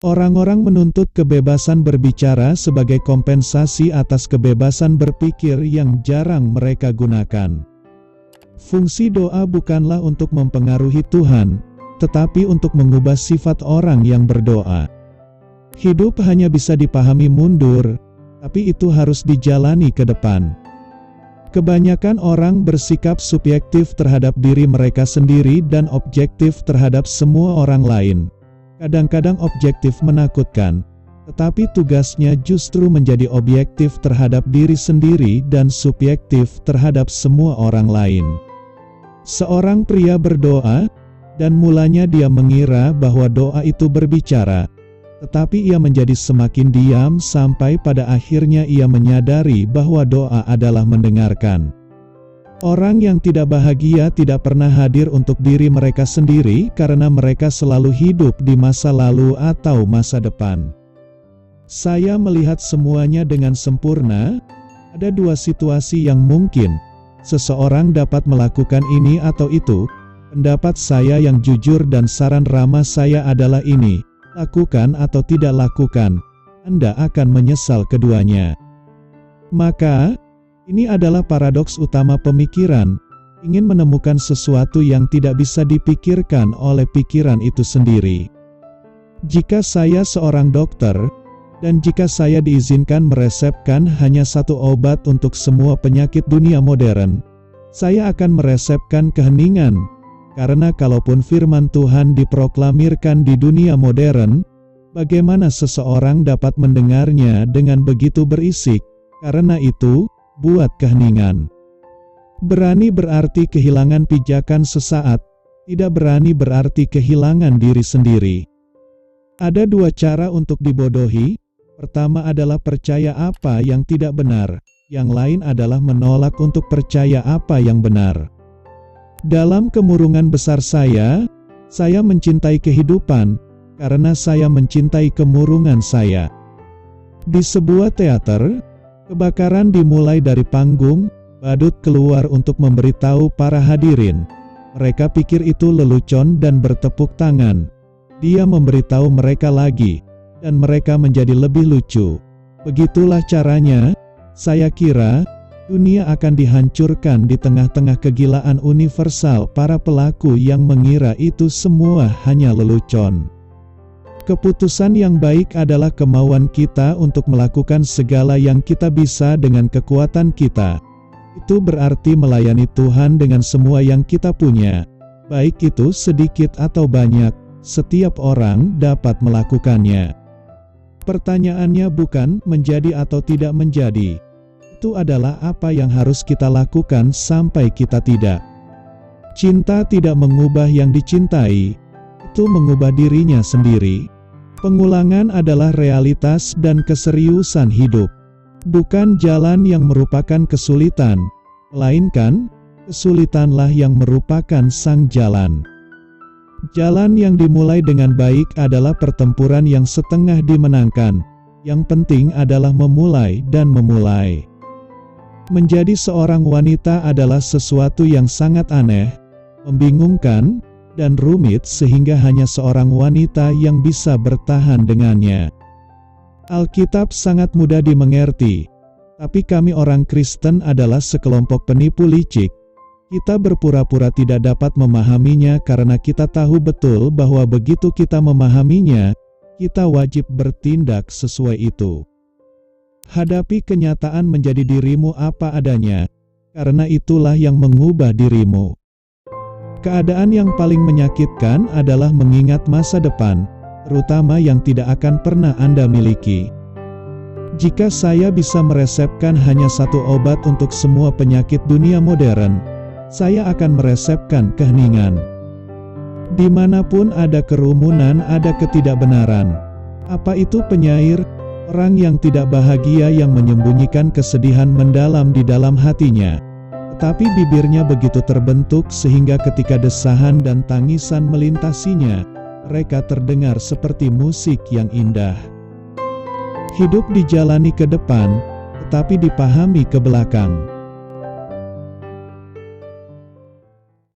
Orang-orang menuntut kebebasan berbicara sebagai kompensasi atas kebebasan berpikir yang jarang mereka gunakan. Fungsi doa bukanlah untuk mempengaruhi Tuhan, tetapi untuk mengubah sifat orang yang berdoa. Hidup hanya bisa dipahami mundur, tapi itu harus dijalani ke depan. Kebanyakan orang bersikap subjektif terhadap diri mereka sendiri dan objektif terhadap semua orang lain. Kadang-kadang objektif menakutkan, tetapi tugasnya justru menjadi objektif terhadap diri sendiri dan subjektif terhadap semua orang lain. Seorang pria berdoa, dan mulanya dia mengira bahwa doa itu berbicara, tetapi ia menjadi semakin diam sampai pada akhirnya ia menyadari bahwa doa adalah mendengarkan. Orang yang tidak bahagia tidak pernah hadir untuk diri mereka sendiri karena mereka selalu hidup di masa lalu atau masa depan. Saya melihat semuanya dengan sempurna. Ada dua situasi yang mungkin seseorang dapat melakukan ini atau itu. Pendapat saya yang jujur dan saran ramah saya adalah ini: lakukan atau tidak lakukan, Anda akan menyesal keduanya. Maka, ini adalah paradoks utama pemikiran, ingin menemukan sesuatu yang tidak bisa dipikirkan oleh pikiran itu sendiri. Jika saya seorang dokter, dan jika saya diizinkan meresepkan hanya satu obat untuk semua penyakit dunia modern, saya akan meresepkan keheningan, karena kalaupun firman Tuhan diproklamirkan di dunia modern, bagaimana seseorang dapat mendengarnya dengan begitu berisik? Karena itu, buat keheningan. Berani berarti kehilangan pijakan sesaat, tidak berani berarti kehilangan diri sendiri. Ada dua cara untuk dibodohi. Pertama adalah percaya apa yang tidak benar, yang lain adalah menolak untuk percaya apa yang benar. Dalam kemurungan besar saya mencintai kehidupan, karena saya mencintai kemurungan saya. Di sebuah teater, kebakaran dimulai dari panggung, badut keluar untuk memberitahu para hadirin. Mereka pikir itu lelucon dan bertepuk tangan. Dia memberitahu mereka lagi, dan mereka menjadi lebih lucu. Begitulah caranya. Saya kira, dunia akan dihancurkan di tengah-tengah kegilaan universal para pelaku yang mengira itu semua hanya lelucon. Keputusan yang baik adalah kemauan kita untuk melakukan segala yang kita bisa dengan kekuatan kita. Itu berarti melayani Tuhan dengan semua yang kita punya. Baik itu sedikit atau banyak, setiap orang dapat melakukannya. Pertanyaannya bukan menjadi atau tidak menjadi. Itu adalah apa yang harus kita lakukan sampai kita tidak. Cinta tidak mengubah yang dicintai, itu mengubah dirinya sendiri. Pengulangan adalah realitas dan keseriusan hidup. Bukan jalan yang merupakan kesulitan, melainkan kesulitanlah yang merupakan sang jalan. Jalan yang dimulai dengan baik adalah pertempuran yang setengah dimenangkan. Yang penting adalah memulai dan memulai. Menjadi seorang wanita adalah sesuatu yang sangat aneh, membingungkan, dan rumit sehingga hanya seorang wanita yang bisa bertahan dengannya. Alkitab sangat mudah dimengerti, tapi kami orang Kristen adalah sekelompok penipu licik. Kita berpura-pura tidak dapat memahaminya karena kita tahu betul bahwa begitu kita memahaminya, kita wajib bertindak sesuai itu. Hadapi kenyataan menjadi dirimu apa adanya, karena itulah yang mengubah dirimu. Keadaan yang paling menyakitkan adalah mengingat masa depan, terutama yang tidak akan pernah Anda miliki. Jika saya bisa meresepkan hanya satu obat untuk semua penyakit dunia modern, saya akan meresepkan keheningan. Dimanapun ada kerumunan, ada ketidakbenaran. Apa itu penyair? Orang yang tidak bahagia yang menyembunyikan kesedihan mendalam di dalam hatinya. Tetapi bibirnya begitu terbentuk sehingga ketika desahan dan tangisan melintasinya, mereka terdengar seperti musik yang indah. Hidup dijalani ke depan, tetapi dipahami ke belakang.